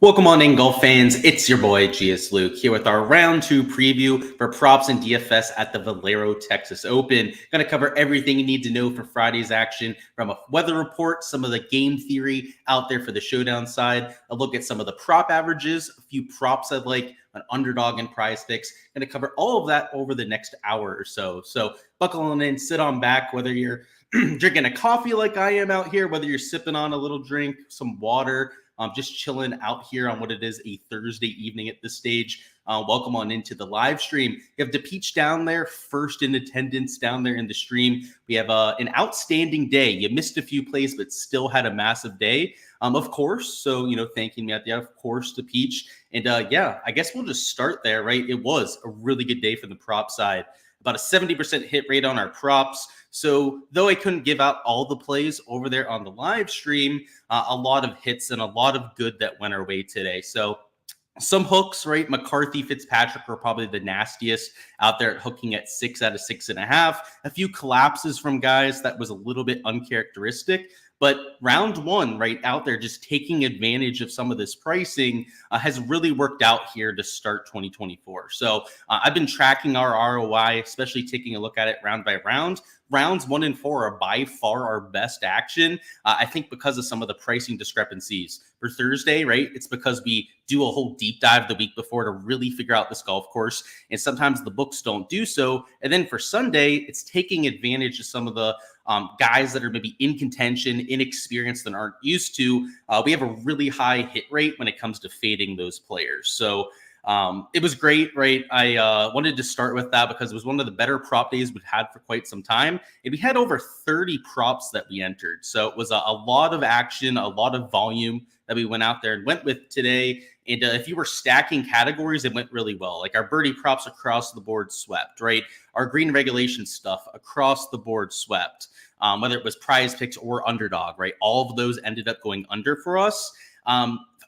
Welcome on in, golf fans. It's your boy Gsluke here with our round 2 preview for props and DFS at the Valero Texas Open. Going to cover everything you need to know for Friday's action, from a weather report, some of the game theory out there for the Showdown side, a look at some of the prop averages, a few props I like, an Underdog and Prize Picks. Going to cover all of that over the next hour or so. So buckle on in, sit on back, whether you're drinking a coffee like I am out here, whether you're sipping on a little drink, some water, just chilling out here on what it is a Thursday evening at this stage. Welcome on into the live stream. You have DePeach down there, first in attendance down there in the stream. We have an outstanding day. You missed a few plays, but still had a massive day, of course. So, thanking me at the end, of course, DePeach. And yeah, I guess we'll just start there, right? It was a really good day for the prop side. About a 70% hit rate on our props. So though I couldn't give out all the plays over there on the live stream, a lot of hits and a lot of good that went our way today. So some hooks, right? McCarthy, Fitzpatrick were probably the nastiest out there at hooking at 6 out of 6.5. A few collapses from guys that was a little bit uncharacteristic. But round one, right out there, just taking advantage of some of this pricing has really worked out here to start 2024. So I've been tracking our ROI, especially taking a look at it round by round. Rounds 1 and 4 are by far our best action. I think because of some of the pricing discrepancies. For Thursday, right, it's because we do a whole deep dive the week before to really figure out this golf course. And sometimes the books don't do so. And then for Sunday, it's taking advantage of some of the guys that are maybe in contention, inexperienced, and aren't used to. We have a really high hit rate when it comes to fading those players. So it was great, right? I wanted to start with that because it was one of the better prop days we've had for quite some time. And we had over 30 props that we entered. So it was a lot of action, a lot of volume that we went out there and went with today. And if you were stacking categories, it went really well. Like our birdie props across the board swept, right? Our green regulation stuff across the board swept, whether it was Prize Picks or Underdog, right? All of those ended up going under for us.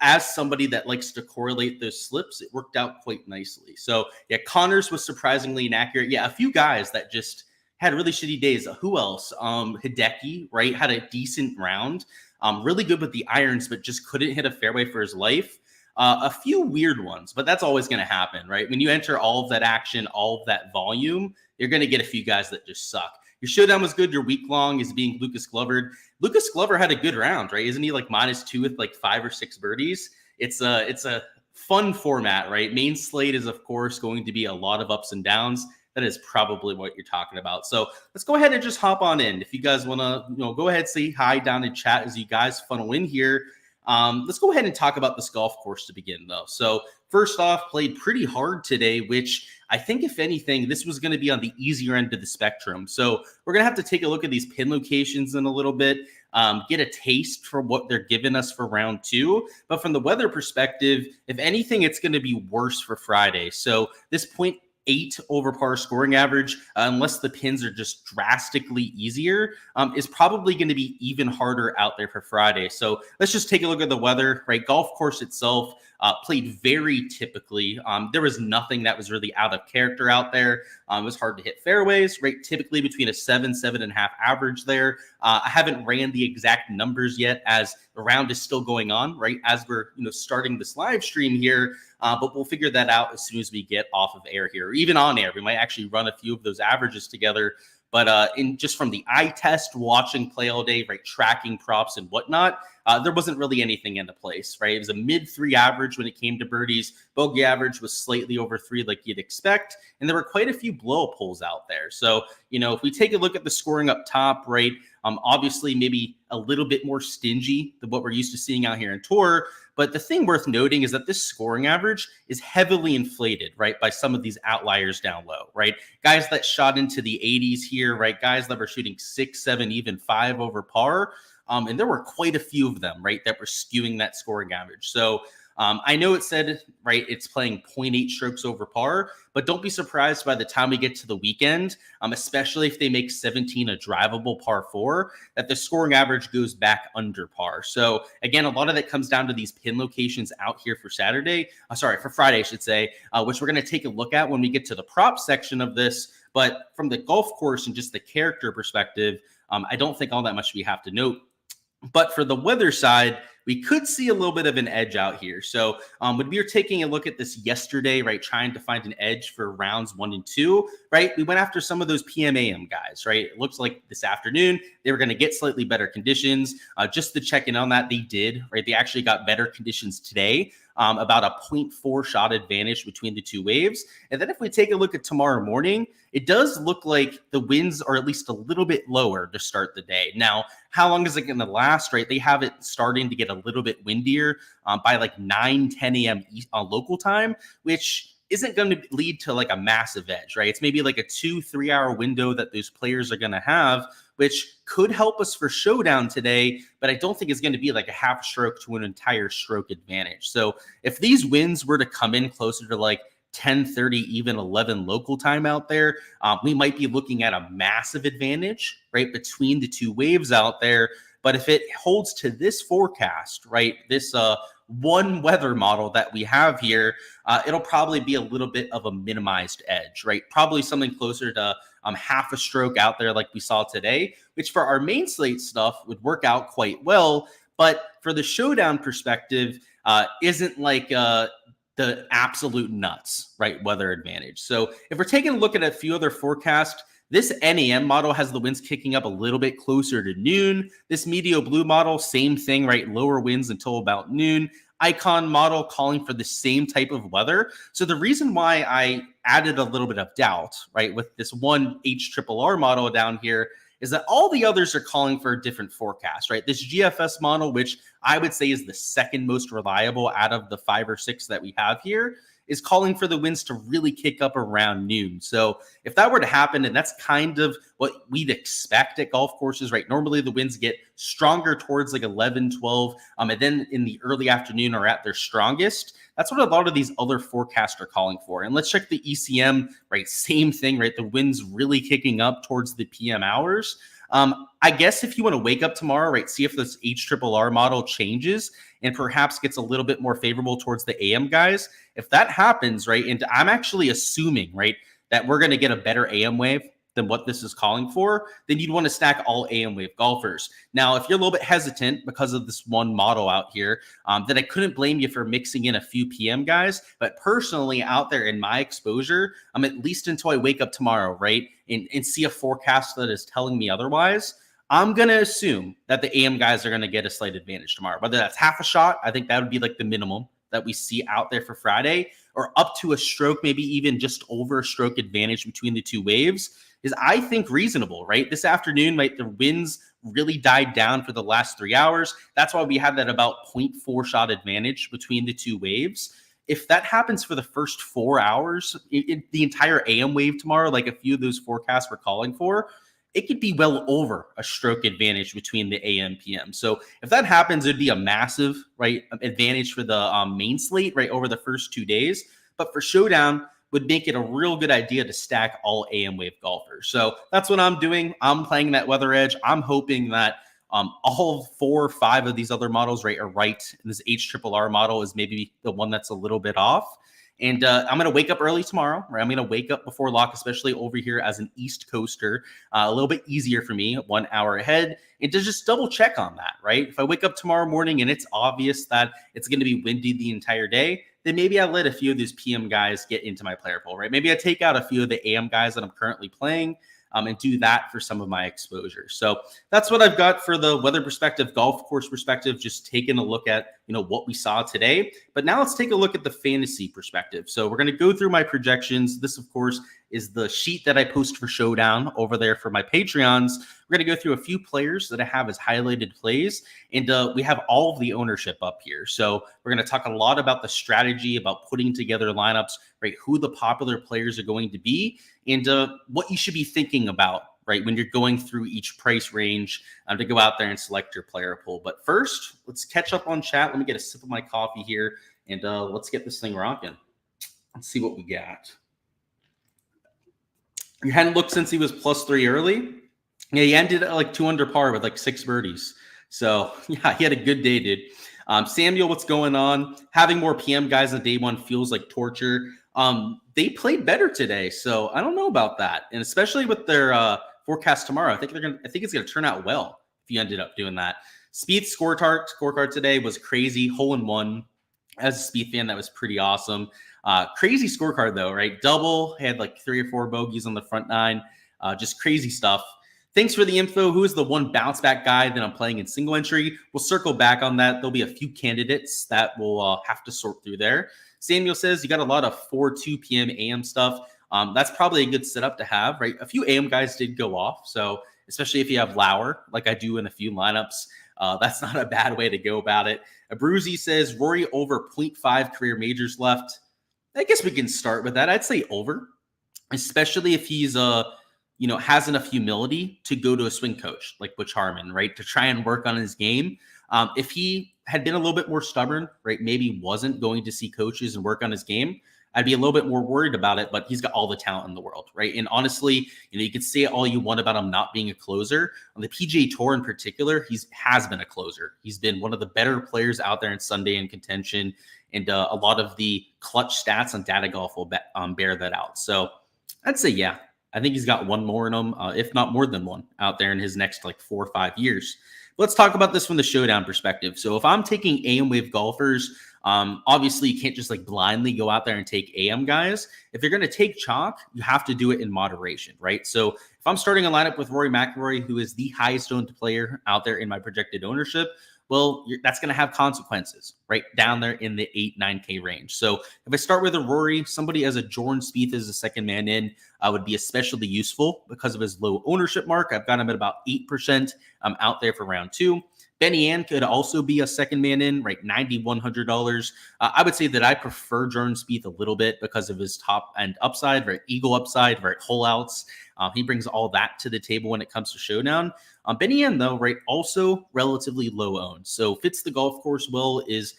As somebody that likes to correlate those slips, it worked out quite nicely. So yeah, Connors was surprisingly inaccurate. Yeah, a few guys that just had really shitty days. Who else? Hideki, right? Had a decent round. Really good with the irons, but just couldn't hit a fairway for his life. A few weird ones, but that's always going to happen, right? When you enter all of that action, all of that volume, you're going to get a few guys that just suck. Your Showdown was good. Your week long is being Lucas Glover. Lucas Glover had a good round, right? Isn't he like -2 with like 5 or 6 birdies? It's a fun format, right? Main slate is, of course, going to be a lot of ups and downs. That is probably what you're talking about. So let's go ahead and just hop on in. If you guys want to, go ahead, say hi down in chat as you guys funnel in here. Let's go ahead and talk about this golf course to begin, though. So first off, played pretty hard today, which I think, if anything, this was going to be on the easier end of the spectrum. So we're going to have to take a look at these pin locations in a little bit, get a taste for what they're giving us for round 2. But from the weather perspective, if anything, it's going to be worse for Friday. So this 0.8 over par scoring average, unless the pins are just drastically easier, is probably going to be even harder out there for Friday. So let's just take a look at the weather, right? Golf course itself played very typically. There was nothing that was really out of character out there. It was hard to hit fairways, right? Typically between a 7.5 average there. I haven't ran the exact numbers yet as the round is still going on, right? As we're starting this live stream here. But we'll figure that out as soon as we get off of air here, or even on air. We might actually run a few of those averages together. But in just from the eye test, watching play all day, right, tracking props and whatnot, there wasn't really anything into place, right? It was a mid-3 average when it came to birdies. Bogey average was slightly over 3 like you'd expect. And there were quite a few blow-up holes out there. So, if we take a look at the scoring up top, right, obviously maybe a little bit more stingy than what we're used to seeing out here in Tour. But the thing worth noting is that this scoring average is heavily inflated, right, by some of these outliers down low, right? Guys that shot into the 80s here, right? Guys that were shooting 6, 7, even 5 over par. And there were quite a few of them, right, that were skewing that scoring average. So I know it said, right, it's playing 0.8 strokes over par, but don't be surprised by the time we get to the weekend, especially if they make 17 a drivable par 4, that the scoring average goes back under par. So again, a lot of that comes down to these pin locations out here for for Friday, I should say, which we're going to take a look at when we get to the prop section of this. But from the golf course and just the character perspective, I don't think all that much we have to note. But for the weather side, we could see a little bit of an edge out here. So when we were taking a look at this yesterday, right, trying to find an edge for rounds 1 and 2, right, we went after some of those PM/AM guys, right? It looks like this afternoon they were going to get slightly better conditions. Just to check in on that, they did, right? They actually got better conditions today. About a 0.4 shot advantage between the two waves. And then if we take a look at tomorrow morning, it does look like the winds are at least a little bit lower to start the day. Now, how long is it going to last, right? They have it starting to get a little bit windier by like 10 a.m. Local time, which isn't going to lead to like a massive edge, right? It's maybe like a 2-3 hour window that those players are going to have, which could help us for Showdown today, but I don't think it's going to be like a half stroke to an entire stroke advantage. So if these winds were to come in closer to like 10:30, even 11 local time out there, we might be looking at a massive advantage, right, between the two waves out there. But if it holds to this forecast, right, this one weather model that we have here, it'll probably be a little bit of a minimized edge, right? Probably something closer to half a stroke out there like we saw today, which for our main slate stuff would work out quite well. But for the Showdown perspective, isn't like the absolute nuts, right, weather advantage. So if we're taking a look at a few other forecasts, this NAM model has the winds kicking up a little bit closer to noon. This Meteo Blue model, same thing, right? Lower winds until about noon. Icon model calling for the same type of weather. So the reason why I added a little bit of doubt, right, with this one HRRR model down here is that all the others are calling for a different forecast, right? This GFS model, which I would say is the second most reliable out of the 5 or 6 that we have here, is calling for the winds to really kick up around noon. So if that were to happen, and that's kind of what we'd expect at golf courses, right? Normally the winds get stronger towards like 11, 12, and then in the early afternoon are at their strongest. That's what a lot of these other forecasts are calling for. And let's check the ECM, right? Same thing, right? The winds really kicking up towards the PM hours. I guess if you want to wake up tomorrow, right, see if this HRRR model changes and perhaps gets a little bit more favorable towards the AM guys. If that happens, right, and I'm actually assuming, right, that we're going to get a better AM wave than what this is calling for, then you'd want to stack all AM wave golfers. Now, if you're a little bit hesitant because of this one model out here, then I couldn't blame you for mixing in a few PM guys. But personally, out there in my exposure, at least until I wake up tomorrow, right, and see a forecast that is telling me otherwise, I'm going to assume that the AM guys are going to get a slight advantage tomorrow. Whether that's half a shot, I think that would be like the minimum that we see out there for Friday, or up to a stroke, maybe even just over a stroke advantage between the two waves, is I think reasonable, right? This afternoon, right, the winds really died down for the last 3 hours. That's why we have that about 0.4 shot advantage between the two waves. If that happens for the first 4 hours, the entire AM wave tomorrow, like a few of those forecasts were calling for, it could be well over a stroke advantage between the AM PM. So if that happens, it'd be a massive, right, advantage for the main slate, right, over the first 2 days. But for Showdown, would make it a real good idea to stack all AM wave golfers. So that's what I'm doing. I'm playing that weather edge. I'm hoping that all 4 or 5 of these other models, right, are right. And this HRRR model is maybe the one that's a little bit off. And I'm going to wake up early tomorrow, right? I'm going to wake up before lock, especially over here as an East Coaster. A little bit easier for me, 1 hour ahead. And to just double check on that, right? If I wake up tomorrow morning and it's obvious that it's going to be windy the entire day, then maybe I let a few of these PM guys get into my player pool, right? Maybe I take out a few of the AM guys that I'm currently playing and do that for some of my exposure. So that's what I've got for the weather perspective, golf course perspective, just taking a look at, what we saw today. But now let's take a look at the fantasy perspective. So we're going to go through my projections. This, of course, is the sheet that I post for Showdown over there for my Patreons. We're going to go through a few players that I have as highlighted plays, and we have all of the ownership up here. So we're going to talk a lot about the strategy, about putting together lineups, right? Who the popular players are going to be, and what you should be thinking about, right, when you're going through each price range to go out there and select your player pool. But first, let's catch up on chat. Let me get a sip of my coffee here, and let's get this thing rocking. Let's see what we got. You hadn't looked since he was +3 early. Yeah, he ended at like 2 under par with like 6 birdies. So yeah, he had a good day, dude. Samuel, what's going on? Having more PM guys on day one feels like torture. They played better today, so I don't know about that. And especially with their forecast tomorrow, I think it's gonna turn out well if you ended up doing that. Spieth's scorecard today was crazy, hole in one. As a Spieth fan, that was pretty awesome. Crazy scorecard though, right? Double, had like 3 or 4 bogeys on the front 9. Just crazy stuff. Thanks for the info. Who is the one bounce back guy that I'm playing in single entry? We'll circle back on that. There'll be a few candidates that we'll have to sort through there. Samuel says you got a lot of 2 p.m. AM stuff. That's probably a good setup to have, right? A few AM guys did go off. So especially if you have Lauer, like I do in a few lineups, that's not a bad way to go about it. Abruzzi says Rory over 0.5 career majors left. I guess we can start with that. I'd say over, especially if he's has enough humility to go to a swing coach like Butch Harmon, right, to try and work on his game. If he had been a little bit more stubborn, right, maybe wasn't going to see coaches and work on his game, I'd be a little bit more worried about it, but he's got all the talent in the world, right? And honestly, you can say all you want about him not being a closer. On the PGA Tour in particular, he has been a closer. He's been one of the better players out there in Sunday in contention, and a lot of the clutch stats on Data Golf will bear that out. So I'd say, yeah, I think he's got one more in him, if not more than one, out there in his next 4 or 5 years. Let's talk about this from the Showdown perspective. So if I'm taking AM wave golfers, obviously you can't just blindly go out there and take AM guys. If you're going to take chalk, you have to do it in moderation, right? So if I'm starting a lineup with Rory McIlroy, who is the highest owned player out there in my projected ownership, well, that's going to have consequences right down there in the 8-9K range. So if I start with a Rory, somebody as a Jordan Spieth as a second man in would be especially useful because of his low ownership mark. I've got him at about 8% out there for round 2. Benny Ann could also be a second man in, right? $9,100. I would say that I prefer Jordan Spieth a little bit because of his top end upside, right? Eagle upside, right? Hole outs. He brings all that to the table when it comes to Showdown. Benny Ann, though, right? Also relatively low owned. So fits the golf course well, is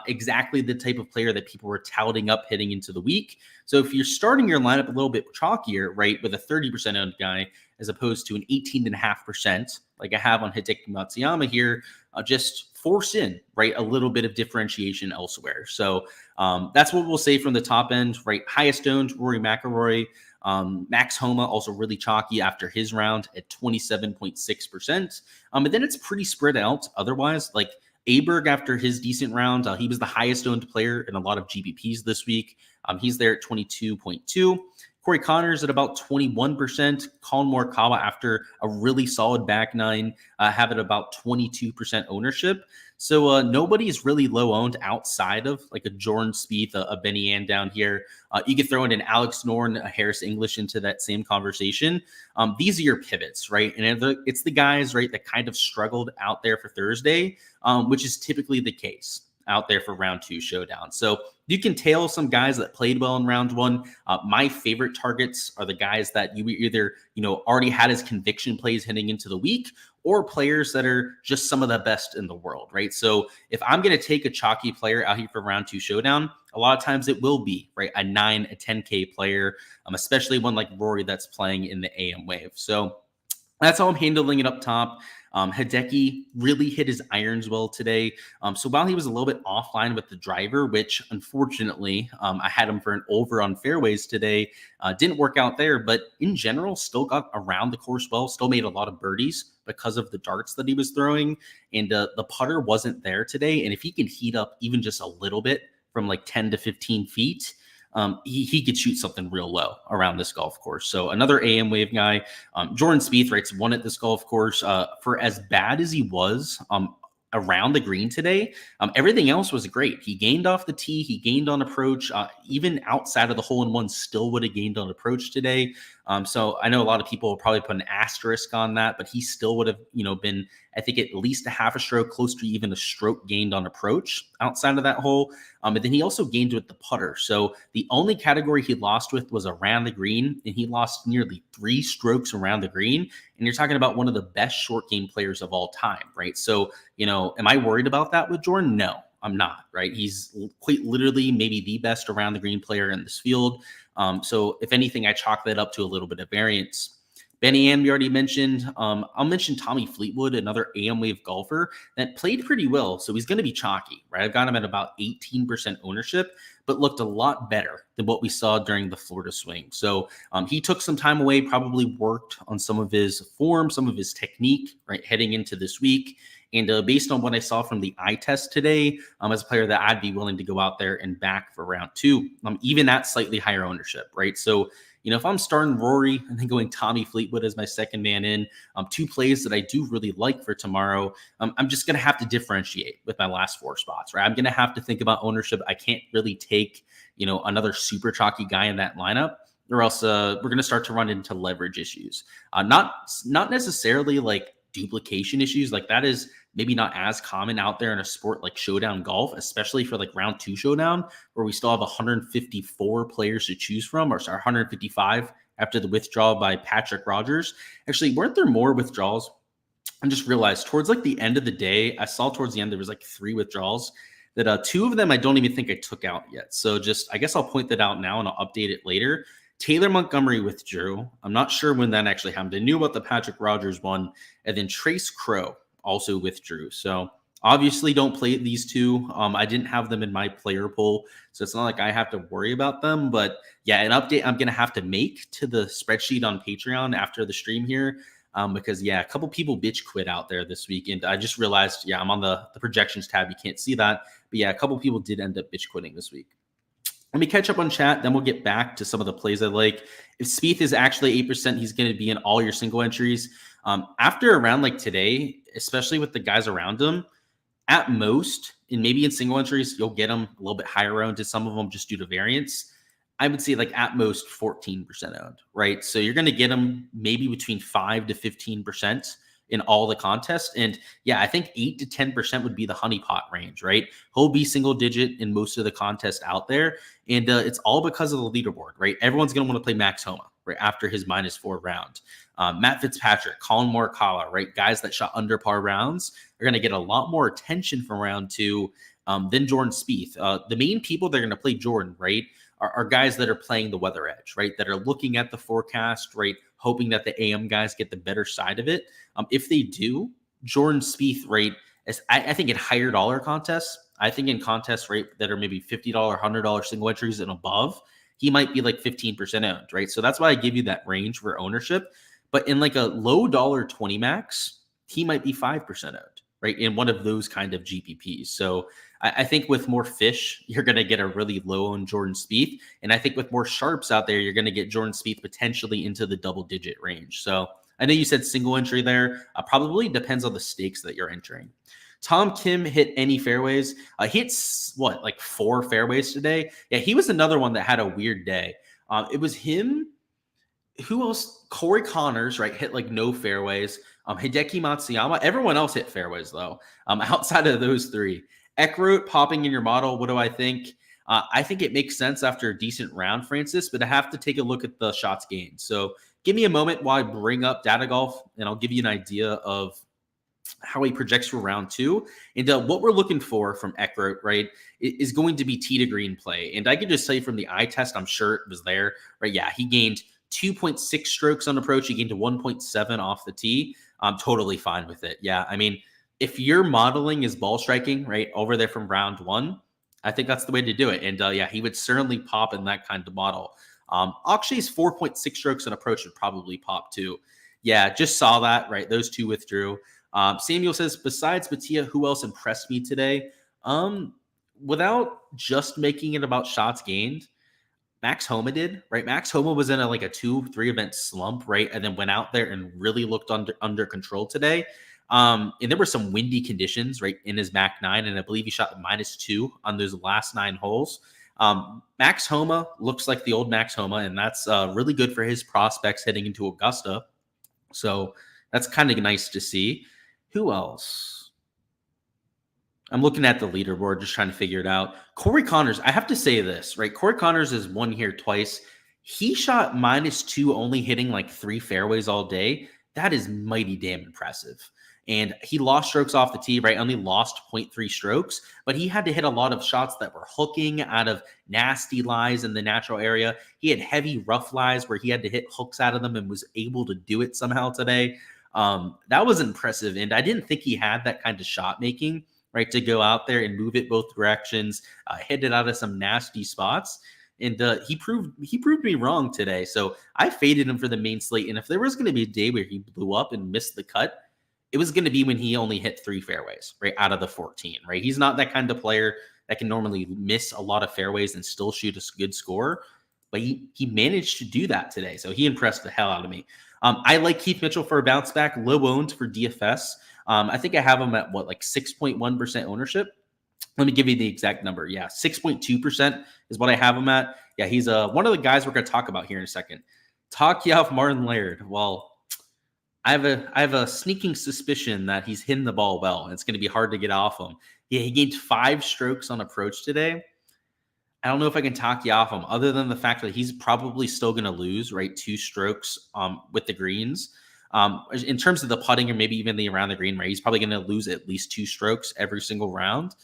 exactly the type of player that people were touting up heading into the week. So if you're starting your lineup a little bit chalkier, right, with a 30% owned guy as opposed to an 18.5%, like I have on Hideki Matsuyama here, just force in, right, a little bit of differentiation elsewhere. So that's what we'll say from the top end, right? Highest owned, Rory McIlroy. Max Homa also really chalky after his round at 27.6%. And then it's pretty spread out otherwise. Like Aberg after his decent round, he was the highest owned player in a lot of GBPs this week. He's there at 22.2. Corey Connors at about 21%. Colin Morikawa after a really solid back nine, have it about 22% ownership. So nobody is really low owned outside of a Jordan Spieth, a Benny Ann down here. You could throw in an Alex Norn, a Harris English into that same conversation. These are your pivots, right? And it's the guys, right, that kind of struggled out there for Thursday, which is typically the case out there for round 2 Showdown. So you can tail some guys that played well in round 1. My favorite targets are the guys that you either, already had as conviction plays heading into the week, or players that are just some of the best in the world, right? So if I'm going to take a chalky player out here for round 2 Showdown, a lot of times it will be, right, a 9, a 10K player, especially one like Rory that's playing in the AM wave. So that's how I'm handling it up top. Hideki really hit his irons well today. So while he was a little bit offline with the driver, which unfortunately I had him for an over on fairways today, didn't work out there, but in general, still got around the course well, still made a lot of birdies because of the darts that he was throwing. And the putter wasn't there today. And if he can heat up even just a little bit from 10 to 15 feet, he could shoot something real low around this golf course. So another AM wave guy. Jordan Spieth writes one at this golf course. For as bad as he was around the green today, everything else was great. He gained off the tee. He gained on approach. Even outside of the hole-in-one, still would have gained on approach today. So I know a lot of people will probably put an asterisk on that, but he still would have, been, I think, at least a half a stroke, close to even a stroke gained on approach outside of that hole. But then he also gained with the putter. So the only category he lost with was around the green, and he lost nearly 3 strokes around the green. And you're talking about one of the best short game players of all time, right? So, am I worried about that with Jordan? No, I'm not, right? He's quite literally maybe the best around the green player in this field. So if anything, I chalk that up to a little bit of variance. Benny Ann, we already mentioned. I'll mention Tommy Fleetwood, another AM wave golfer that played pretty well. So he's going to be chalky, right? I've got him at about 18% ownership, but looked a lot better than what we saw during the Florida swing. So he took some time away, probably worked on some of his form, some of his technique, right, heading into this week. And based on what I saw from the eye test today, as a player that I'd be willing to go out there and back for round two, even at slightly higher ownership, right? So, if I'm starting Rory and then going Tommy Fleetwood as my second man in, two plays that I do really like for tomorrow, I'm just going to have to differentiate with my last four spots, right? I'm going to have to think about ownership. I can't really take, another super chalky guy in that lineup, or else we're going to start to run into leverage issues. Not necessarily like duplication issues. Like that is maybe not as common out there in a sport like Showdown golf, especially for like round two Showdown, where we still have 154 players to choose from, or sorry, 155 after the withdrawal by Patrick Rogers. Actually, weren't there more withdrawals? I just realized towards like the end of the day, I saw towards the end there was like 3 withdrawals that two of them I don't even think I took out yet. So I guess I'll point that out now and I'll update it later. Taylor Montgomery withdrew. I'm not sure when that actually happened. I knew about the Patrick Rogers one, and then Trace Crow also withdrew. So obviously don't play these two. I didn't have them in my player pool, so it's not like I have to worry about them. But yeah, an update I'm going to have to make to the spreadsheet on Patreon after the stream here, because yeah, a couple people bitch quit out there this week, and I just realized, yeah, I'm on the projections tab. You can't see that, but yeah, a couple people did end up bitch quitting this week. Let me catch up on chat, then we'll get back to some of the plays I like. If Spieth is actually 8%, he's going to be in all your single entries. After a round like today, especially with the guys around him, at most, and maybe in single entries, you'll get them a little bit higher owned to some of them just due to variance. I would say like at most 14% owned, right? So you're going to get them maybe between 5 to 15% in all the contests. And yeah, I think 8 to 10% would be the honeypot range, right? He'll be single digit in most of the contests out there. And it's all because of the leaderboard, right? Everyone's going to want to play Max Homa, right? After his -4 round. Matt Fitzpatrick, Colin Morikawa, right? Guys that shot under par rounds are going to get a lot more attention from round two than Jordan Spieth. The main people that are going to play Jordan, right, are guys that are playing the weather edge, right? That are looking at the forecast, right? Hoping that the AM guys get the better side of it. If they do, Jordan Spieth, right, I think in higher dollar contests, I think in contests, right, that are maybe $50, $100 single entries and above, he might be like 15% owned, right? So that's why I give you that range for ownership. But in like a low dollar 20 max, he might be 5% owned, right? In one of those kind of GPPs. So I think with more fish, you're going to get a really low on Jordan Spieth. And I think with more sharps out there, you're going to get Jordan Spieth potentially into the double-digit range. So I know you said single entry there. Probably depends on the stakes that you're entering. Tom Kim hit any fairways. He hits, like 4 fairways today? Yeah, he was another one that had a weird day. It was him. Who else? Corey Connors, right, hit like no fairways. Hideki Matsuyama. Everyone else hit fairways, though, outside of those 3. Eckroat popping in your model. What do I think? I think it makes sense after a decent round, Francis, but I have to take a look at the shots gained. So give me a moment while I bring up Data Golf, and I'll give you an idea of how he projects for round two. And what we're looking for from Eckroat, right, is going to be tee to green play. And I can just say from the eye test, I'm sure it was there, right? Yeah, he gained 2.6 strokes on approach. He gained to 1.7 off the tee. I'm totally fine with it. Yeah, I mean, if your modeling is ball striking, right, over there from round one, I think that's the way to do it. And yeah, he would certainly pop in that kind of model. Akshay's 4.6 strokes on approach would probably pop too. Yeah, just saw that, right? Those 2 withdrew. Samuel says, besides Batia, who else impressed me today? Without just making it about shots gained, Max Homa did, right? Max Homa was in a 2-3 event slump, right? And then went out there and really looked under control today. And there were some windy conditions, right, in his Mac 9, and I believe he shot -2 on those last 9 holes. Max Homa looks like the old Max Homa, and that's really good for his prospects heading into Augusta. So that's kind of nice to see. Who else? I'm looking at the leaderboard, just trying to figure it out. Corey Connors, I have to say this, right? Corey Connors is won here twice. He shot -2, only hitting 3 fairways all day. That is mighty damn impressive. And he lost strokes off the tee, right? Only lost 0.3 strokes, but he had to hit a lot of shots that were hooking out of nasty lies in the natural area. He had heavy rough lies where he had to hit hooks out of them and was able to do it somehow today. That was impressive. And I didn't think he had that kind of shot making, right, to go out there and move it both directions, hit it out of some nasty spots. And he proved me wrong today. So I faded him for the main slate. And if there was going to be a day where he blew up and missed the cut, it was going to be when he only hit 3 fairways, right, out of the 14, right? He's not that kind of player that can normally miss a lot of fairways and still shoot a good score, but he managed to do that today. So he impressed the hell out of me. I like Keith Mitchell for a bounce back, low owned for DFS. I think I have him at what, like 6.1% ownership. Let me give you the exact number. Yeah, 6.2% is what I have him at. Yeah, he's one of the guys we're going to talk about here in a second. Talk you off Martin Laird. Well, I have a sneaking suspicion that he's hitting the ball well, and it's going to be hard to get off him. Yeah, he gained 5 strokes on approach today. I don't know if I can talk you off him, other than the fact that he's probably still going to lose, right? 2 strokes with the greens. In terms of the putting or maybe even the around the green, right? He's probably going to lose at least 2 strokes every single round.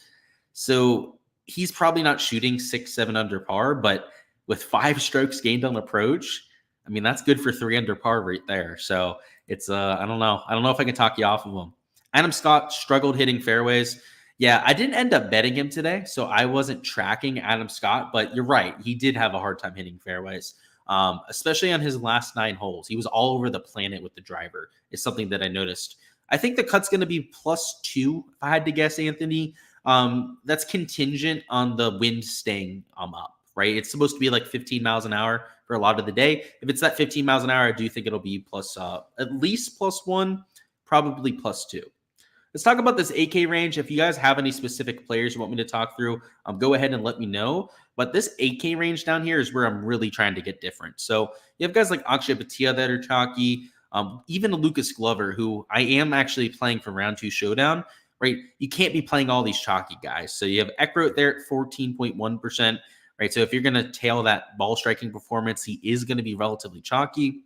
So he's probably not shooting 6-7 under par, but with 5 strokes gained on approach, I mean, that's good for 3 under par right there. So it's, I don't know. I don't know if I can talk you off of him. Adam Scott struggled hitting fairways. Yeah, I didn't end up betting him today, so I wasn't tracking Adam Scott, but you're right. He did have a hard time hitting fairways, especially on his last 9 holes. He was all over the planet with the driver. It's something that I noticed. I think the cut's going to be +2, if I had to guess, Anthony. That's contingent on the wind staying up, right? It's supposed to be like 15 miles an hour for a lot of the day. If it's that 15 miles an hour, I do think it'll be at least +1, probably +2. Let's talk about this 8K range. If you guys have any specific players you want me to talk through, go ahead and let me know. But this 8K range down here is where I'm really trying to get different. So you have guys like Akshay Bhatia that are chalky, even Lucas Glover, who I am actually playing for round 2 Showdown, right? You can't be playing all these chalky guys. So you have Eckroat there at 14.1%, right? So if you're going to tail that ball striking performance, he is going to be relatively chalky.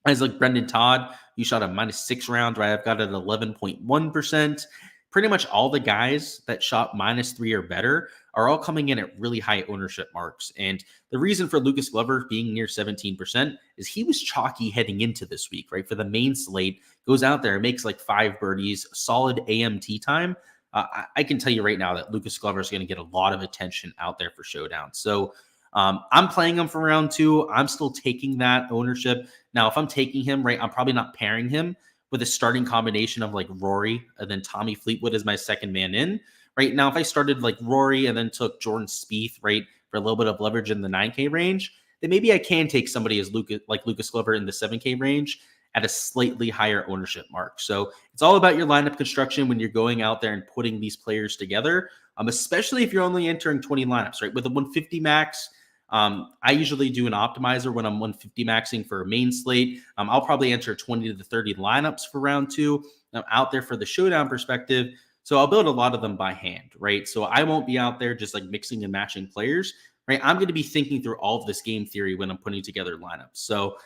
Guys like Brendan Todd, you shot a -6 round, right? I've got it at 11.1%. Pretty much all the guys that shot -3 or better are all coming in at really high ownership marks. And the reason for Lucas Glover being near 17% is he was chalky heading into this week, right? For the main slate, goes out there and makes like 5 birdies, solid AMT time. I can tell you right now that Lucas Glover is going to get a lot of attention out there for Showdown. So I'm playing him for round 2. I'm still taking that ownership. Now, if I'm taking him, right, I'm probably not pairing him with a starting combination of like Rory and then Tommy Fleetwood as my second man in. Right now, if I started like Rory and then took Jordan Spieth, right, for a little bit of leverage in the 9K range, then maybe I can take somebody as Lucas Glover in the 7K range at a slightly higher ownership mark. So it's all about your lineup construction when you're going out there and putting these players together, especially if you're only entering 20 lineups, right? With a 150 max, I usually do an optimizer when I'm 150 maxing for a main slate. I'll probably enter 20 to 30 lineups for round 2. I'm out there for the Showdown perspective. So I'll build a lot of them by hand, right? So I won't be out there just like mixing and matching players, right? I'm going to be thinking through all of this game theory when I'm putting together lineups. So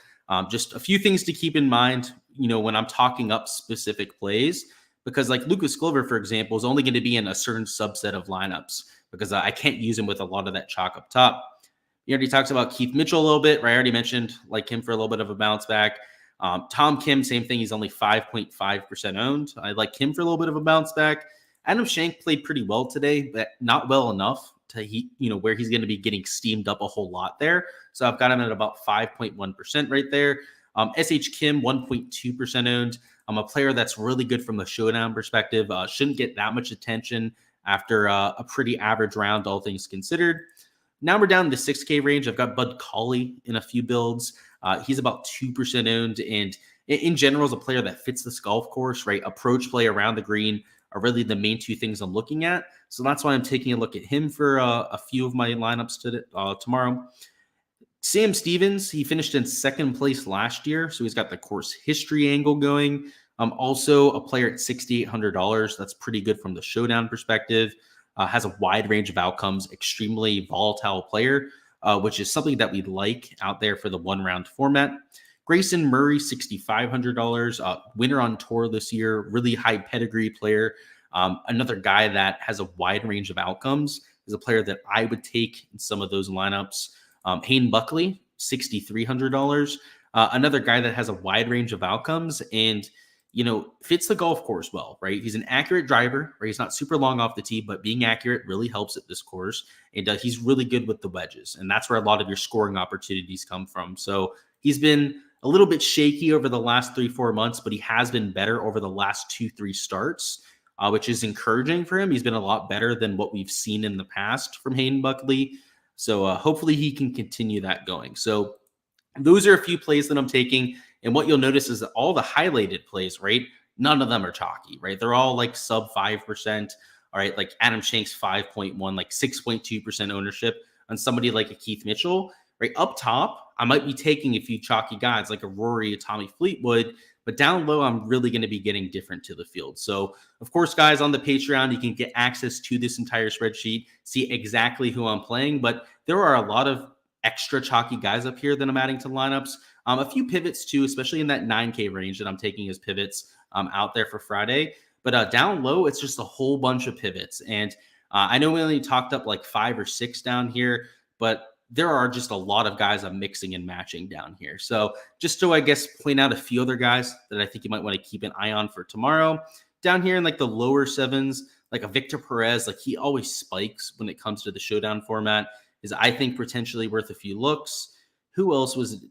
just a few things to keep in mind, when I'm talking up specific plays, because like Lucas Glover, for example, is only going to be in a certain subset of lineups because I can't use him with a lot of that chalk up top. He already talks about Keith Mitchell a little bit, right? I already mentioned like him for a little bit of a bounce back. Tom Kim, same thing. He's only 5.5% owned. I like him for a little bit of a bounce back. Adam Schenk played pretty well today, but not well enough to where he's going to be getting steamed up a whole lot there. So I've got him at about 5.1% right there. SH Kim, 1.2% owned. I'm a player that's really good from a Showdown perspective. Shouldn't get that much attention after a pretty average round, all things considered. Now we're down to the 6K range. I've got Bud Cauley in a few builds. He's about 2% owned. And in general, is a player that fits this golf course, right? Approach play around the green are really the main 2 things I'm looking at. So that's why I'm taking a look at him for a few of my lineups tomorrow. Sam Stevens, he finished in 2nd place last year. So he's got the course history angle going. Also a player at $6,800. That's pretty good from the Showdown perspective. Has a wide range of outcomes, extremely volatile player, which is something that we like out there for the 1-round format. Grayson Murray, $6,500, winner on tour this year, really high pedigree player. Another guy that has a wide range of outcomes is a player that I would take in some of those lineups. Hayden Buckley, $6,300, another guy that has a wide range of outcomes and fits the golf course well, right? He's an accurate driver, right? He's not super long off the tee, but being accurate really helps at this course. And he's really good with the wedges. And that's where a lot of your scoring opportunities come from. So he's been a little bit shaky over the last 3-4 months, but he has been better over the last 2-3 starts, which is encouraging for him. He's been a lot better than what we've seen in the past from Hayden Buckley. So hopefully he can continue that going. So those are a few plays that I'm taking. And what you'll notice is that all the highlighted plays, right? None of them are chalky, right? They're all like sub 5%. All right. Like Adam Shank's 5.1, like 6.2% ownership on somebody like a Keith Mitchell, right? Up top, I might be taking a few chalky guys like a Rory, a Tommy Fleetwood, but down low, I'm really going to be getting different to the field. So, of course, guys, on the Patreon, you can get access to this entire spreadsheet, see exactly who I'm playing, but there are a lot of extra chalky guys up here that I'm adding to lineups. A few pivots too, especially in that 9K range that I'm taking as pivots out there for Friday. But down low, it's just a whole bunch of pivots. And I know we only talked up like 5 or 6 down here, but there are just a lot of guys I'm mixing and matching down here. So just to, I guess, point out a few other guys that I think you might want to keep an eye on for tomorrow. Down here in like the lower 7s, like a Victor Perez, like he always spikes when it comes to the Showdown format, is I think potentially worth a few looks. Who else was it?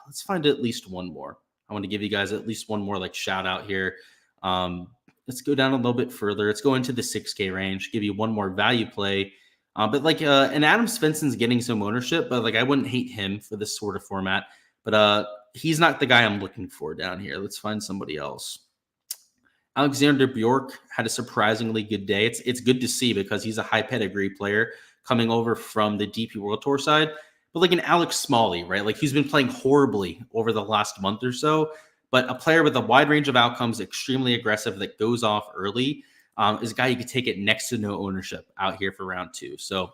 Let's find at least one more. I want to give you guys at least one more like shout out here. Let's go down a little bit further. Let's go into the 6K range, give you one more value play. But like, and Adam Svensson's getting some ownership, but like, I wouldn't hate him for this sort of format, but he's not the guy I'm looking for down here. Let's find somebody else. Alexander Bjork had a surprisingly good day. It's good to see because he's a high pedigree player coming over from the DP World Tour side. But like an Alex Smalley, right? Like he's been playing horribly over the last month or so, but a player with a wide range of outcomes, extremely aggressive, that goes off early, is a guy you could take it next to no ownership out here for round 2. So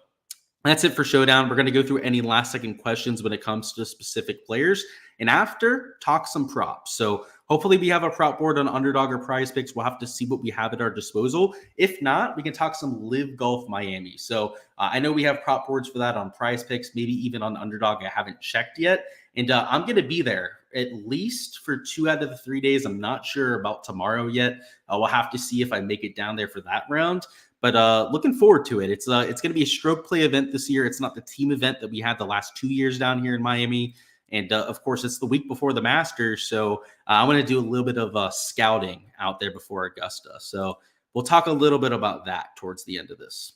that's it for Showdown. We're going to go through any last second questions when it comes to specific players. And after, talk some props. So hopefully we have a prop board on Underdog or Prize Picks. We'll have to see what we have at our disposal. If not, we can talk some Live Golf Miami. So I know we have prop boards for that on Prize Picks, maybe even on Underdog. I haven't checked yet. And I'm going to be there at least for 2 out of the 3 days. I'm not sure about tomorrow yet. We'll have to see if I make it down there for that round. But looking forward to it. It's going to be a stroke play event this year. It's not the team event that we had the last 2 years down here in Miami. And of course, it's the week before the Masters. So I want to do a little bit of scouting out there before Augusta. So we'll talk a little bit about that towards the end of this.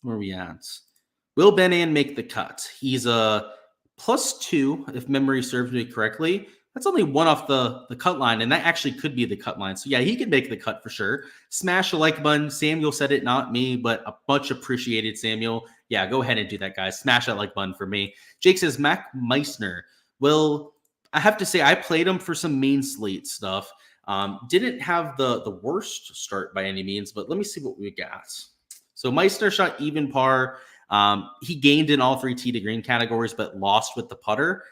Where are we at? Will Benan make the cut? He's a +2, if memory serves me correctly. That's only one off the cut line, and that actually could be the cut line. So yeah, he could make the cut for sure. Smash a like button. Samuel said it, not me, but a much appreciated, Samuel. Yeah, go ahead and do that, guys. Smash that like button for me. Jake says, Mac Meissner. Well, I have to say, I played him for some main slate stuff. Didn't have the worst start by any means, but let me see what we got. So Meissner shot even par. He gained in all 3 tee to green categories, but lost with the putter.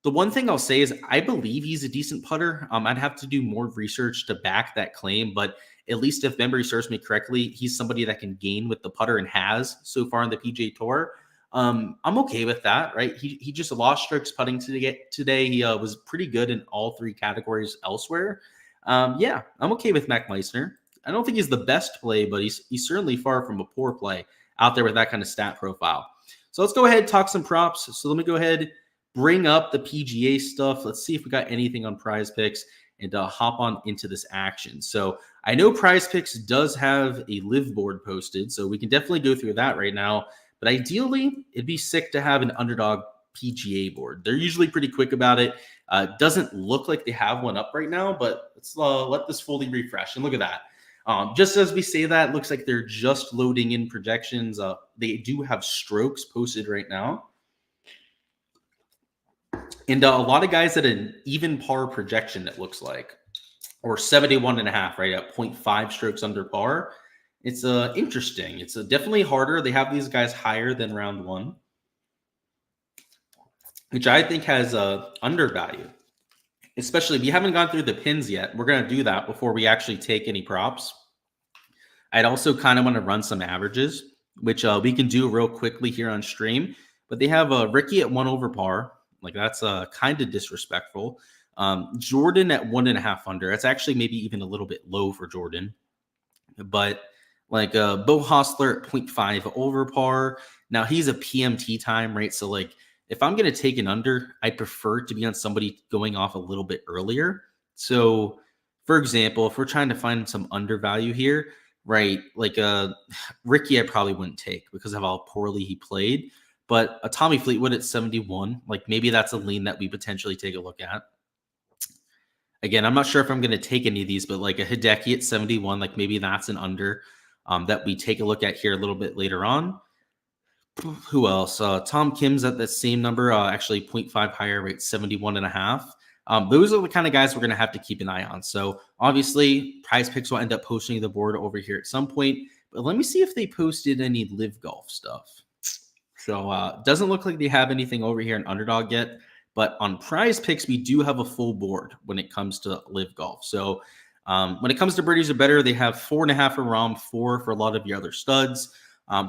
The one thing I'll say is I believe he's a decent putter. I'd have to do more research to back that claim, but at least if memory serves me correctly, he's somebody that can gain with the putter and has so far in the PGA Tour. I'm okay with that, right? He just lost strokes putting today. He was pretty good in all 3 categories elsewhere. Yeah, I'm okay with Mac Meissner. I don't think he's the best play, but he's certainly far from a poor play out there with that kind of stat profile. So let's go ahead and talk some props. So let me go ahead, bring up the PGA stuff. Let's see if we got anything on Prize Picks and hop on into this action. So I know Prize Picks does have a live board posted, so we can definitely go through that right now. But ideally, it'd be sick to have an Underdog PGA board. They're usually pretty quick about it. Doesn't look like they have one up right now, but let's let this fully refresh. And look at that. Just as we say that, looks like they're just loading in projections. They do have strokes posted right now. And a lot of guys at an even par projection, it looks like, or 71.5, right, at 0.5 strokes under par. It's interesting. It's definitely harder. They have these guys higher than round 1, which I think has undervalue, especially if you haven't gone through the pins yet. We're going to do that before we actually take any props. I'd also kind of want to run some averages, which we can do real quickly here on stream. But they have Ricky at 1 over par. Like, that's kind of disrespectful. Jordan at 1.5 under. That's actually maybe even a little bit low for Jordan. But like Bo Hostler at 0.5 over par. Now he's a PMT time, right? So like if I'm going to take an under, I prefer to be on somebody going off a little bit earlier. So, for example, if we're trying to find some undervalue here, right? Like Ricky, I probably wouldn't take because of how poorly he played. But a Tommy Fleetwood at 71, like maybe that's a lean that we potentially take a look at. Again, I'm not sure if I'm going to take any of these, but like a Hideki at 71, like maybe that's an under that we take a look at here a little bit later on. Who else? Tom Kim's at that same number, actually 0.5 higher, rate 71.5. Those are the kind of guys we're going to have to keep an eye on. So obviously, Prize Picks will end up posting the board over here at some point. But let me see if they posted any live golf stuff. So doesn't look like they have anything over here in Underdog yet. But on Prize Picks, we do have a full board when it comes to live golf. So when it comes to birdies or better, they have 4.5 for Rom, 4 for a lot of your other studs.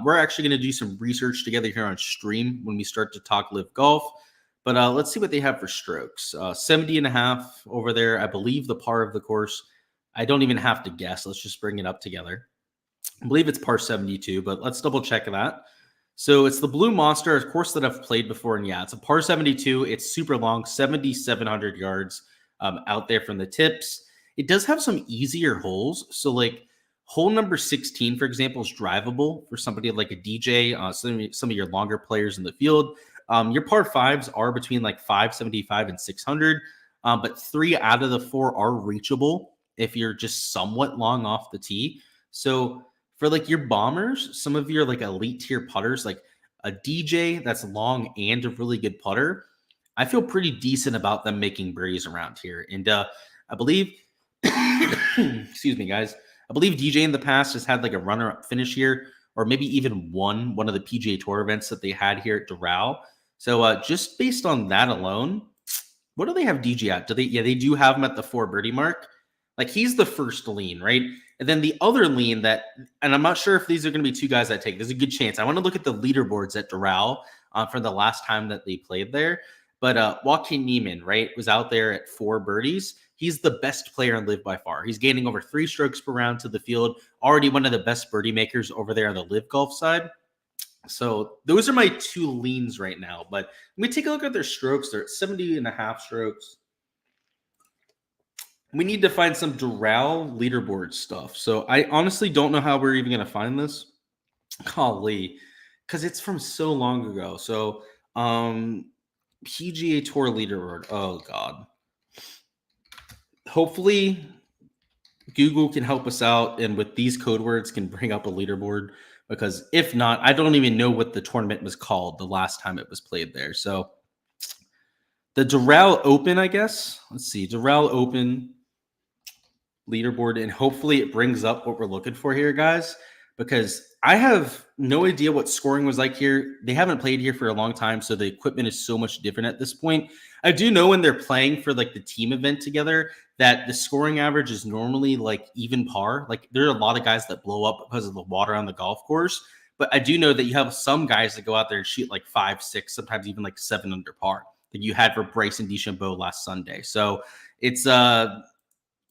We're actually going to do some research together here on stream when we start to talk live golf. But let's see what they have for strokes. 70.5 over there. I believe the par of the course. I don't even have to guess. Let's just bring it up together. I believe it's par 72, but let's double check that. So it's the Blue Monster, a course that I've played before. And yeah, it's a par 72. It's super long, 7,700 yards out there from the tips. It does have some easier holes. So like hole number 16, for example, is drivable for somebody like a DJ, some of your longer players in the field. Your par 5s are between like 575 and 600, but 3 out of the 4 are reachable if you're just somewhat long off the tee. So for like your bombers, some of your like elite tier putters, like a DJ that's long and a really good putter, I feel pretty decent about them making birdies around here. And I believe, excuse me, guys, I believe DJ in the past has had like a runner-up finish here, or maybe even won one of the PGA Tour events that they had here at Doral. So just based on that alone, what do they have DJ at? They do have him at the 4 birdie mark. Like he's the first lean, right? And then the other lean that, and I'm not sure if these are going to be 2 guys I take. There's a good chance. I want to look at the leaderboards at Doral for the last time that they played there. But Joaquin Niemann, right, was out there at 4 birdies. He's the best player in LIV by far. He's gaining over 3 strokes per round to the field. Already one of the best birdie makers over there on the LIV golf side. So those are my 2 leans right now. But let me take a look at their strokes. They're at 70.5 strokes. We need to find some Doral leaderboard stuff. So I honestly don't know how we're even going to find this. Golly, because it's from so long ago. So PGA Tour leaderboard. Oh, God. Hopefully, Google can help us out and with these code words can bring up a leaderboard. Because if not, I don't even know what the tournament was called the last time it was played there. So the Doral Open, I guess. Let's see. Doral Open leaderboard, and hopefully it brings up what we're looking for here, guys, because I have no idea what scoring was like here. They haven't played here for a long time, so the equipment is so much different at this point. I do know when they're playing for like the team event together that the scoring average is normally like even par. Like there are a lot of guys that blow up because of the water on the golf course, but I do know that you have some guys that go out there and shoot like 5, 6, sometimes even like 7 under par that you had for Bryson DeChambeau last Sunday. So it's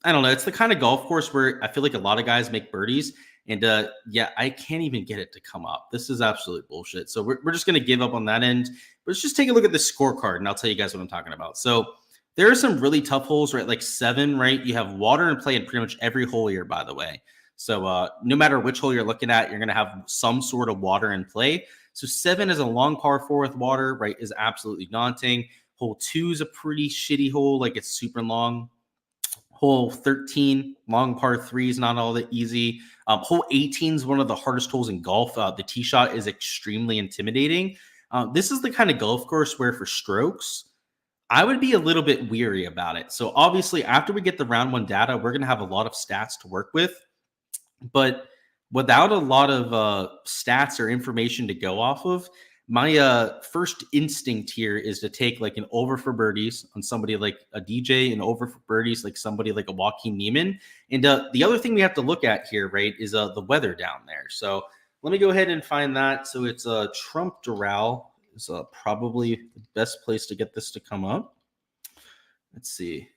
I don't know. It's the kind of golf course where I feel like a lot of guys make birdies. And yeah, I can't even get it to come up. This is absolute bullshit. So we're just going to give up on that end. But let's just take a look at the scorecard, and I'll tell you guys what I'm talking about. So there are some really tough holes, right? Like 7, right? You have water in play in pretty much every hole here, by the way. So no matter which hole you're looking at, you're going to have some sort of water in play. So 7 is a long par 4 with water, right? Is absolutely daunting. Hole 2 is a pretty shitty hole. Like it's super long. Hole 13, long par 3 is not all that easy. Hole 18 is one of the hardest holes in golf. The tee shot is extremely intimidating. This is the kind of golf course where for strokes, I would be a little bit weary about it. So obviously, after we get the round 1 data, we're going to have a lot of stats to work with. But without a lot of stats or information to go off of, my first instinct here is to take like an over for birdies on somebody like a DJ and over for birdies like somebody like a Joaquin Niemann. And the other thing we have to look at here, right, is the weather down there. So let me go ahead and find that. So it's Trump Doral is probably the best place to get this to come up. Let's see.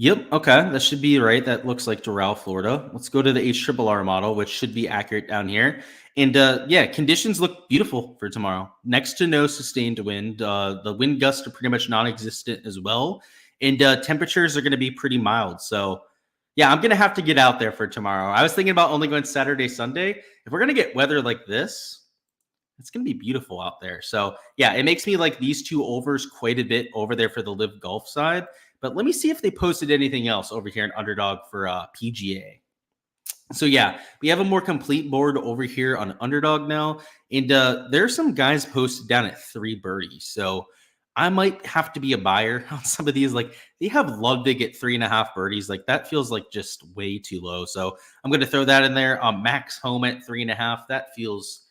Yep. Okay. That should be right. That looks like Doral, Florida. Let's go to the HRRR model, which should be accurate down here. And yeah, conditions look beautiful for tomorrow. Next to no sustained wind. The wind gusts are pretty much non-existent as well. And temperatures are going to be pretty mild. So yeah, I'm going to have to get out there for tomorrow. I was thinking about only going Saturday, Sunday. If we're going to get weather like this, it's going to be beautiful out there. So yeah, it makes me like these two overs quite a bit over there for the Live Golf side. But let me see if they posted anything else over here in Underdog for PGA. So yeah, we have a more complete board over here on Underdog now. And there's some guys posted down at 3 birdies. So I might have to be a buyer on some of these. Like they have Ludwig at 3.5 birdies. Like that feels like just way too low. So I'm going to throw that in there. Max Home at 3.5. That feels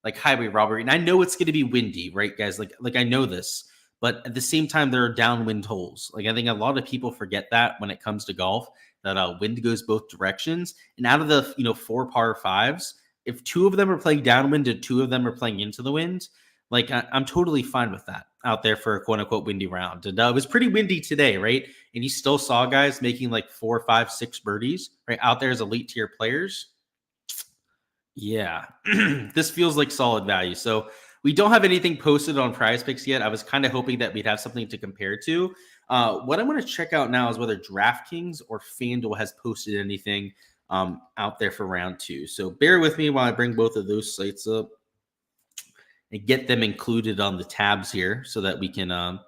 like highway robbery. And I know it's going to be windy, right, guys? Like I know this, but at the same time, there are downwind holes. Like I think a lot of people forget that when it comes to golf, that wind goes both directions. And out of the 4 par fives, if 2 of them are playing downwind and 2 of them are playing into the wind, like I'm totally fine with that out there for a quote unquote windy round. And it was pretty windy today, right? And you still saw guys making like 4, 5, 6 birdies right out there as elite tier players. Yeah, this feels like solid value. So we don't have anything posted on Prize Picks yet. I was kind of hoping that we'd have something to compare to. What I'm going to check out now is whether Draftkings or FanDuel has posted anything out there for round 2. So bear with me while I bring both of those sites up and get them included on the tabs here so that we can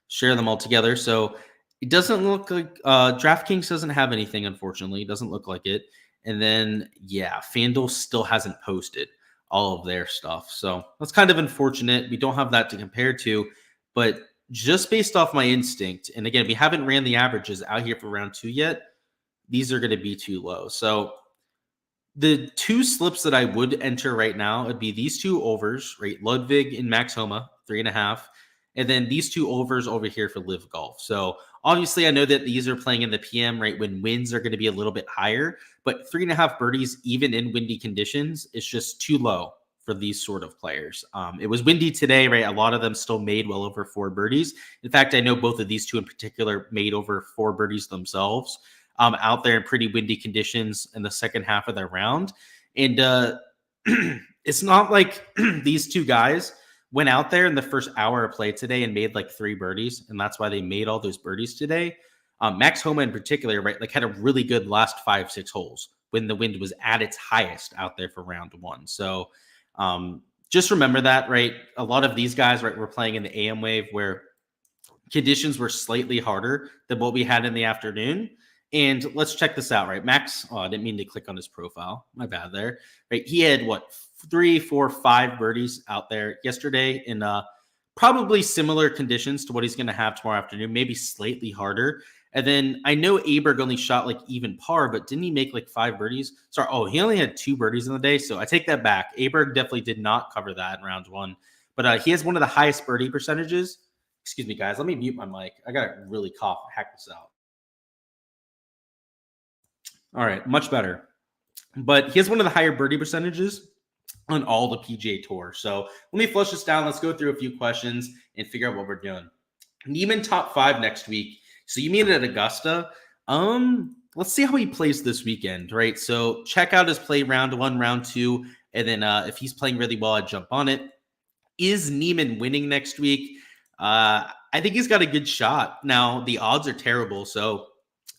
share them all together. So it doesn't look like DraftKings doesn't have anything, unfortunately. It doesn't look like it. And then, yeah, FanDuel still hasn't posted all of their stuff. So that's kind of unfortunate. We don't have that to compare to. But just based off my instinct, and again, we haven't ran the averages out here for round 2 yet, these are going to be too low. So the 2 slips that I would enter right now would be these 2 overs, right? Ludwig and Max Homa, 3.5. And then these 2 overs over here for Live Golf. So obviously, I know that these are playing in the PM, right? When winds are going to be a little bit higher, but 3.5 birdies, even in windy conditions, is just too low for these sort of players. It was windy today, right? A lot of them still made well over 4 birdies. In fact, I know both of these 2 in particular made over 4 birdies themselves out there in pretty windy conditions in the second half of their round. And it's not like these 2 guys went out there in the first hour of play today and made like 3 birdies, and that's why they made all those birdies today. Max Homa in particular, right, like had a really good last 5, 6 holes when the wind was at its highest out there for round 1. So just remember that, right? A lot of these guys, right, were playing in the AM wave where conditions were slightly harder than what we had in the afternoon. And let's check this out, right? Max, I didn't mean to click on his profile. My bad there. Right? He had 3, 4, 5 birdies out there yesterday in probably similar conditions to what he's going to have tomorrow afternoon, maybe slightly harder. And then I know Aberg only shot like even par, but didn't he make like 5 birdies? Sorry, he only had 2 birdies in the day. So I take that back. Aberg definitely did not cover that in round 1, but he has one of the highest birdie percentages. Excuse me, guys. Let me mute my mic. I got to really cough and hack this out. All right, much better. But he has one of the higher birdie percentages on all the PGA Tour. So let me flush this down. Let's go through a few questions and figure out what we're doing. Niemann top 5 next week. So you mean at Augusta? Let's see how he plays this weekend, right? So check out his play round 1, round 2, and then if he's playing really well, I'd jump on it. Is Niemann winning next week? I think he's got a good shot. Now, the odds are terrible, so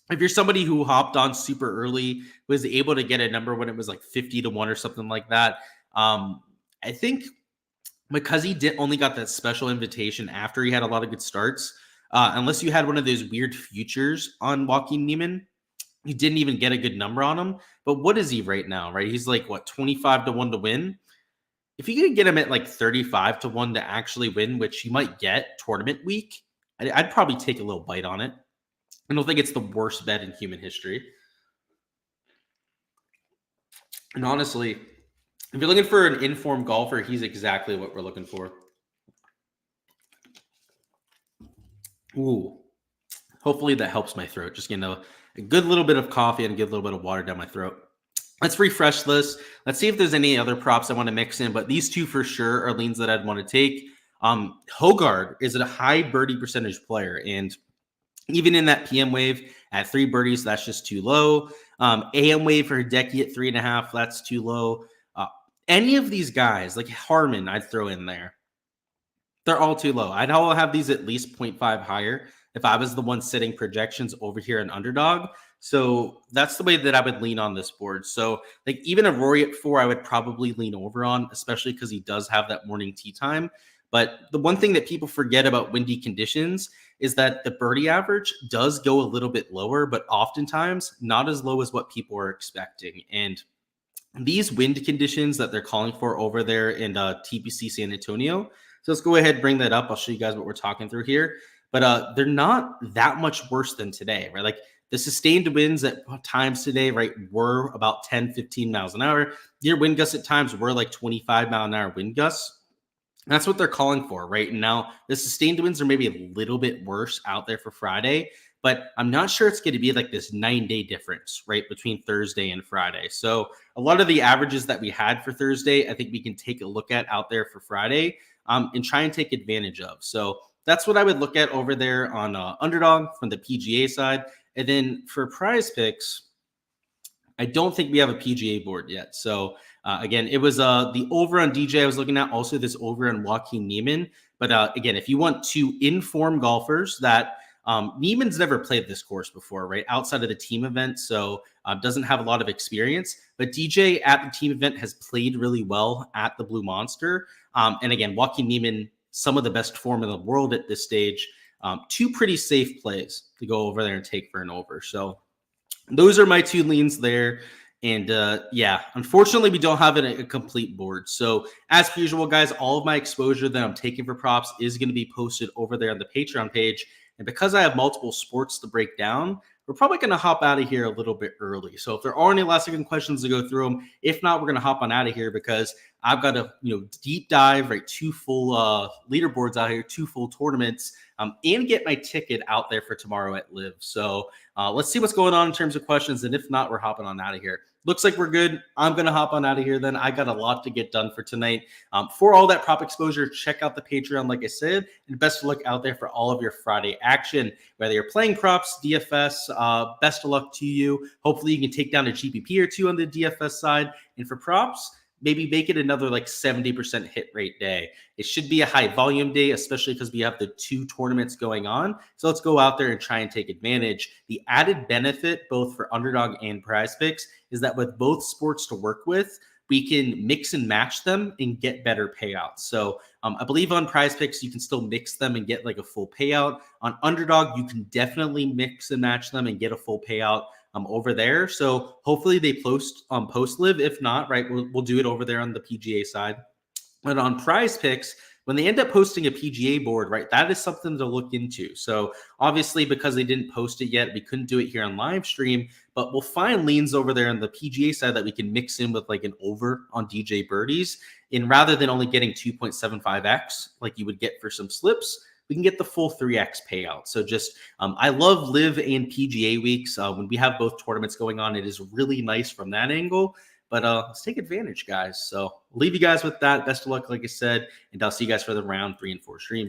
if you're somebody who hopped on super early, was able to get a number when it was like 50-1 or something like that, I think because he only got that special invitation after he had a lot of good starts, unless you had one of those weird futures on Joaquin Niemann, you didn't even get a good number on him. But what is he right now, right? He's like, 25-1 to win? If you could get him at like 35-1 to actually win, which you might get tournament week, I'd probably take a little bite on it. I don't think it's the worst bet in human history. And honestly, if you're looking for an informed golfer, he's exactly what we're looking for. Ooh. Hopefully that helps my throat. Just getting a good little bit of coffee and a good little bit of water down my throat. Let's refresh this. Let's see if there's any other props I want to mix in, but these 2 for sure are leans that I'd want to take. Hogard is a high birdie percentage player, and Even in that PM wave at 3 birdies, that's just too low. AM wave for Hideki at 3.5, that's too low. Any of these guys, like Harmon, I'd throw in there. They're all too low. I'd all have these at least 0.5 higher if I was the one setting projections over here in Underdog. So that's the way that I would lean on this board. So like even a Rory at 4, I would probably lean over on, especially because he does have that morning tee time. But the one thing that people forget about windy conditions is that the birdie average does go a little bit lower, but oftentimes not as low as what people are expecting. And these wind conditions that they're calling for over there in TPC San Antonio. So let's go ahead and bring that up. I'll show you guys what we're talking through here. But they're not that much worse than today, right? Like the sustained winds at times today, right, were about 10, 15 miles an hour. Your wind gusts at times were like 25-mile-an-hour wind gusts. That's what they're calling for right now. The sustained winds are maybe a little bit worse out there for Friday, but I'm not sure it's going to be like this 9-day difference, right, between Thursday and Friday. So a lot of the averages that we had for Thursday, I think we can take a look at out there for Friday and try and take advantage of. So that's what I would look at over there on Underdog from the PGA side. And then for prize picks, I don't think we have a PGA board yet. So again, it was the over on DJ I was looking at, also this over on Joaquin Niemann. But again, if you want to inform golfers that Niemann's never played this course before, right? Outside of the team event. So doesn't have a lot of experience. But DJ at the team event has played really well at the Blue Monster. And again, Joaquin Niemann, some of the best form in the world at this stage. Two pretty safe plays to go over there and take for an over. So those are my two leans there. And yeah, unfortunately, we don't have a complete board. So as per usual, guys, all of my exposure that I'm taking for props is going to be posted over there on the Patreon page. And because I have multiple sports to break down, we're probably going to hop out of here a little bit early. So if there are any last second questions to go through them, if not, we're going to hop on out of here because I've got to deep dive, right? 2 full leaderboards out here, 2 full tournaments, and get my ticket out there for tomorrow at LIV. So let's see what's going on in terms of questions. And if not, we're hopping on out of here. Looks like we're good. I'm going to hop on out of here then. I got a lot to get done for tonight. For all that prop exposure, check out the Patreon, like I said, and best of luck out there for all of your Friday action. Whether you're playing props, DFS, best of luck to you. Hopefully you can take down a GPP or 2 on the DFS side. And for props, maybe make it another like 70% hit rate day. It should be a high volume day, especially because we have the 2 tournaments going on. So let's go out there and try and take advantage. The added benefit, both for Underdog and Prize Picks, is that with both sports to work with, we can mix and match them and get better payouts. So I believe on Prize Picks, you can still mix them and get like a full payout. On Underdog, you can definitely mix and match them and get a full payout over there. So hopefully they post LIV. If not, right, we'll do it over there on the PGA side. But on Prize Picks, when they end up posting a PGA board, right, that is something to look into. So obviously, because they didn't post it yet, we couldn't do it here on live stream, but we'll find leans over there on the PGA side that we can mix in with like an over on DJ birdies. And rather than only getting 2.75x like you would get for some slips, we can get the full 3x payout. So just, I love LIV and PGA weeks. When we have both tournaments going on, it is really nice from that angle. But let's take advantage, guys. So I'll leave you guys with that. Best of luck, like I said, and I'll see you guys for the round 3 and 4 stream.